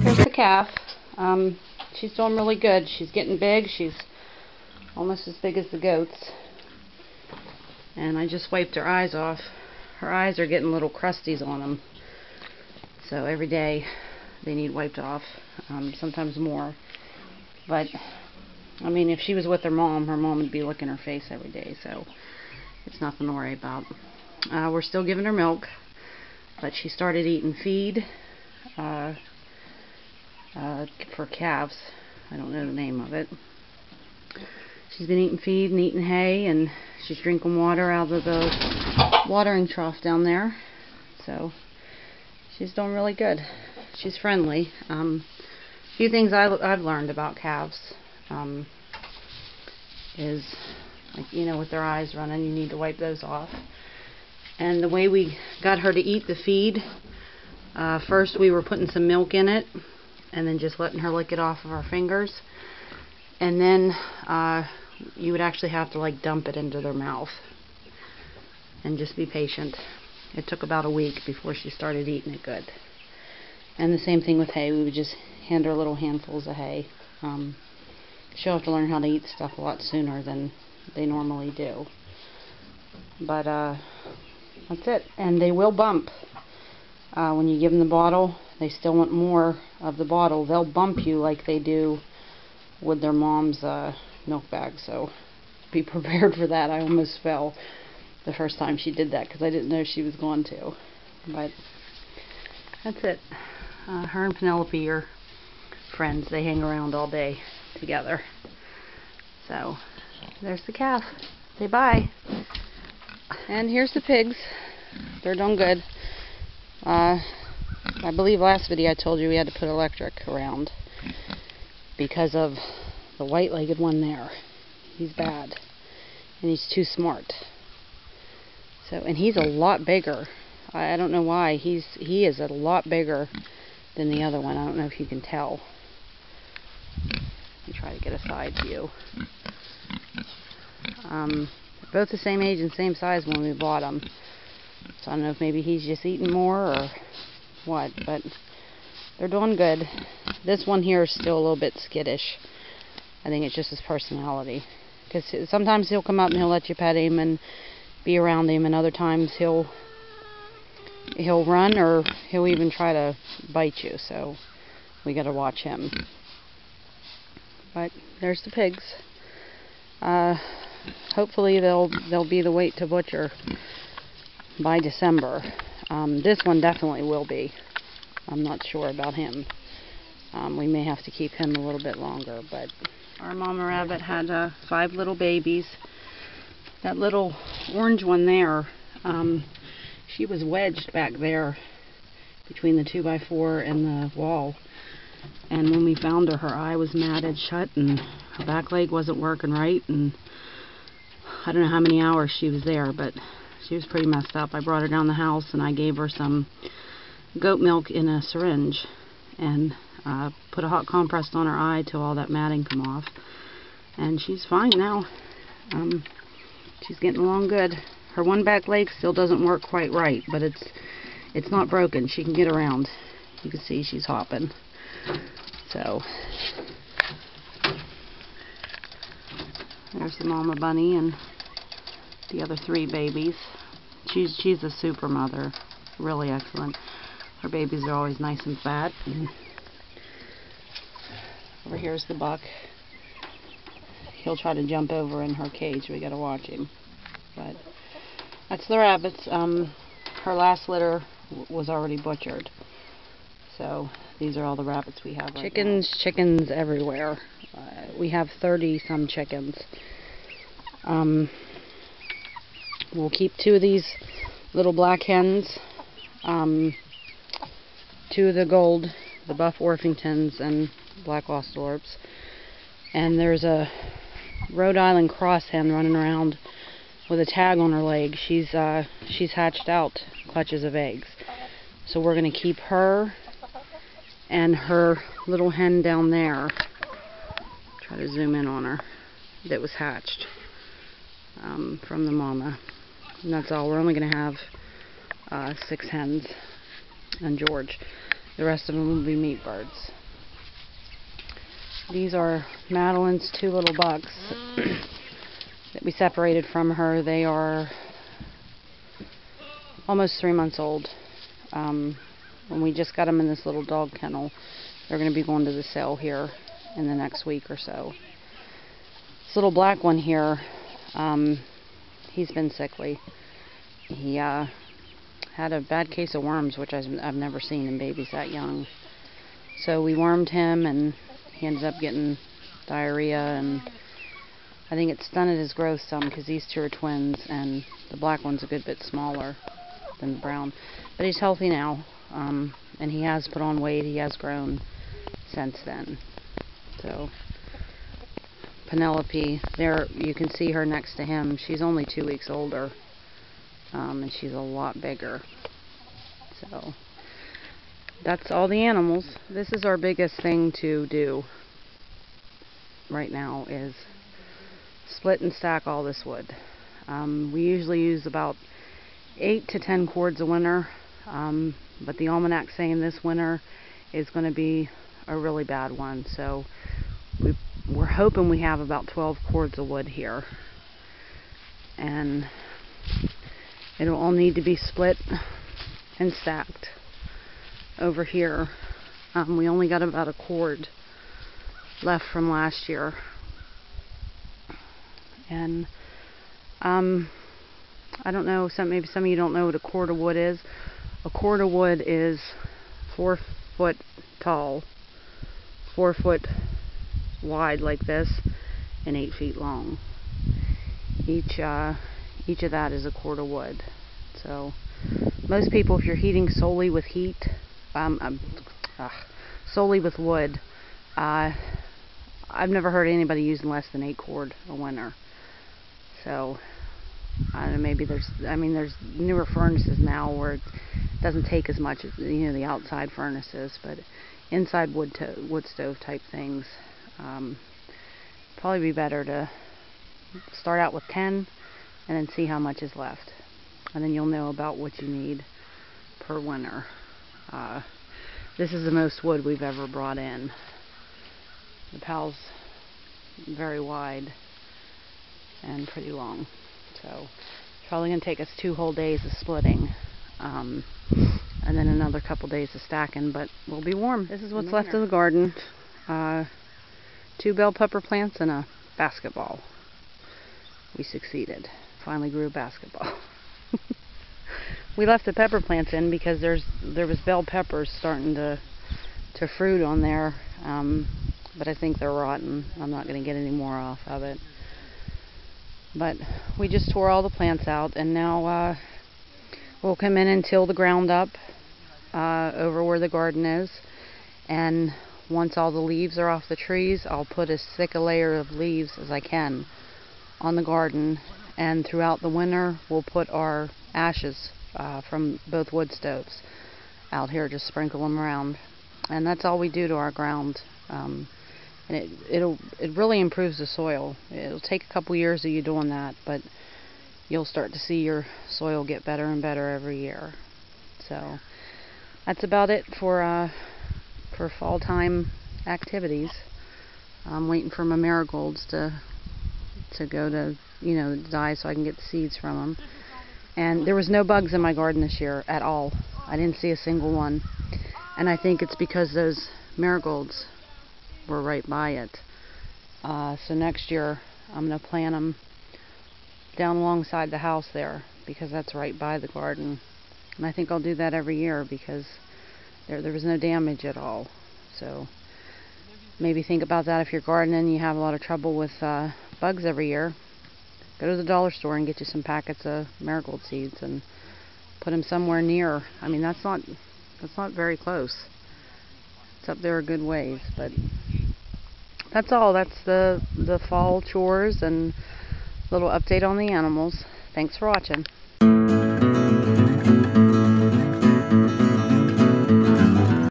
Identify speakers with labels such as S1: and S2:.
S1: Here's the calf. She's doing really good. She's getting big. She's almost as big as the goats. And I just wiped her eyes off. Her eyes are getting little crusties on them. So every day they need wiped off, sometimes more. But, I mean, if she was with her mom would be licking her face every day, so it's nothing to worry about. We're still giving her milk, but she started eating feed for calves. I don't know the name of it. She's been eating feed and eating hay, and she's drinking water out of the watering trough down there. So she's doing really good. She's friendly. A few things I've learned about calves is, like, you know, with their eyes running, you need to wipe those off. And the way we got her to eat the feed, first we were putting some milk in it and then just letting her lick it off of our fingers. And then you would actually have to, like, dump it into their mouth and just be patient. It took about a week before she started eating it good. And the same thing with hay. We would just hand her little handfuls of hay. She'll have to learn how to eat stuff a lot sooner than they normally do. But that's it. And they will bump. When you give them the bottle, they still want more of the bottle. They'll bump you like they do with their mom's milk bag. So be prepared for that. I almost fell the first time she did that because I didn't know she was going to. But that's it. Her and Penelope are friends. They hang around all day together. So there's the calf. Say bye. And here's the pigs. They're doing good. I believe last video I told you we had to put electric around because of the white-legged one there. He's bad. And he's too smart. So, and he's a lot bigger. I don't know why. He is a lot bigger than the other one. I don't know if you can tell. Let me try to get a side view. They're both the same age and same size when we bought them. So I don't know if maybe he's just eating more or what, but they're doing good. This one here is still a little bit skittish. I think it's just his personality. Because sometimes he'll come up and he'll let you pet him and be around him, and other times he'll run or he'll even try to bite you. So we got to watch him. But there's the pigs. Hopefully they'll be the weight to butcher by December. This one definitely will be. I'm not sure about him. We may have to keep him a little bit longer, but our mama rabbit had 5 little babies. That little orange one there, she was wedged back there between the 2x4 and the wall. And when we found her eye was matted shut and her back leg wasn't working right, and I don't know how many hours she was there, but she was pretty messed up. I brought her down the house and I gave her some goat milk in a syringe and put a hot compress on her eye till all that matting come off. And she's fine now. She's getting along good. Her one back leg still doesn't work quite right, but it's not broken. She can get around. You can see she's hopping. So there's the mama bunny and the other 3 babies. She's a super mother. Really excellent. Her babies are always nice and fat. And over here's the buck. He'll try to jump over in her cage. We gotta watch him. But that's the rabbits. Her last litter was already butchered. So these are all the rabbits we have right now. Chickens everywhere. We have 30-some chickens. We'll keep 2 of these little black hens. 2 of the gold, the buff Orpingtons and black Austorops. And there's a Rhode Island cross hen running around with a tag on her leg. She's hatched out clutches of eggs. So we're going to keep her and her little hen down there. Try to zoom in on her. That was hatched from the mama. And that's all. We're only going to have 6 hens and George. The rest of them will be meat birds. These are Madeline's 2 little bucks that we separated from her. They are almost 3 months old. When we just got them in this little dog kennel, they're going to be going to the sale here in the next week or so. This little black one here, he's been sickly. He had a bad case of worms, which I've never seen in babies that young. So we wormed him, and he ended up getting diarrhea, and I think it stunted his growth some because these 2 are twins, and the black one's a good bit smaller than the brown. But he's healthy now, and he has put on weight. He has grown since then. So Penelope, there you can see her next to him. She's only 2 weeks older, and she's a lot bigger. So that's all the animals. This is our biggest thing to do right now, is split and stack all this wood. We usually use about 8 to 10 cords a winter, but the almanac's saying this winter is going to be a really bad one, so we're hoping we have about 12 cords of wood here, and it'll all need to be split and stacked. Over here, we only got about a cord left from last year, and I don't know, maybe some of you don't know what a cord of wood is. A cord of wood is 4 foot tall, 4 foot wide like this, and 8 feet long. Each of that is a cord of wood. So most people, if you're heating solely with solely with wood, I've never heard anybody using less than 8 cord a winter. So I don't know, maybe there's newer furnaces now where it doesn't take as much as, the outside furnaces, but inside wood stove type things, probably be better to start out with 10 and then see how much is left, and then you'll know about what you need per winter. This is the most wood we've ever brought in. The pal's very wide and pretty long, so it's probably going to take us 2 whole days of splitting, and then another couple days of stacking, but we'll be warm. This is what's left of the garden. 2 bell pepper plants and a basketball. We succeeded. Finally grew a basketball. We left the pepper plants in because there was bell peppers starting to fruit on there, but I think they're rotten. I'm not going to get any more off of it. But we just tore all the plants out, and now we'll come in and till the ground up over where the garden is, and once all the leaves are off the trees, I'll put as thick a layer of leaves as I can on the garden, and throughout the winter we'll put our ashes from both wood stoves out here, just sprinkle them around, and that's all we do to our ground. And it really improves the soil. It'll take a couple years of you doing that, but you'll start to see your soil get better and better every year. So that's about it for fall time activities. I'm waiting for my marigolds to go to die so I can get the seeds from them. And there was no bugs in my garden this year at all. I didn't see a single one, and I think it's because those marigolds were right by it. So next year I'm going to plant them down alongside the house there, because that's right by the garden, and I think I'll do that every year because there was no damage at all. So maybe think about that if you're gardening and you have a lot of trouble with bugs every year. Go to the dollar store and get you some packets of marigold seeds and put them somewhere near. I mean, that's not very close. It's up there a good ways, but that's all. That's the fall chores and little update on the animals. Thanks for watching.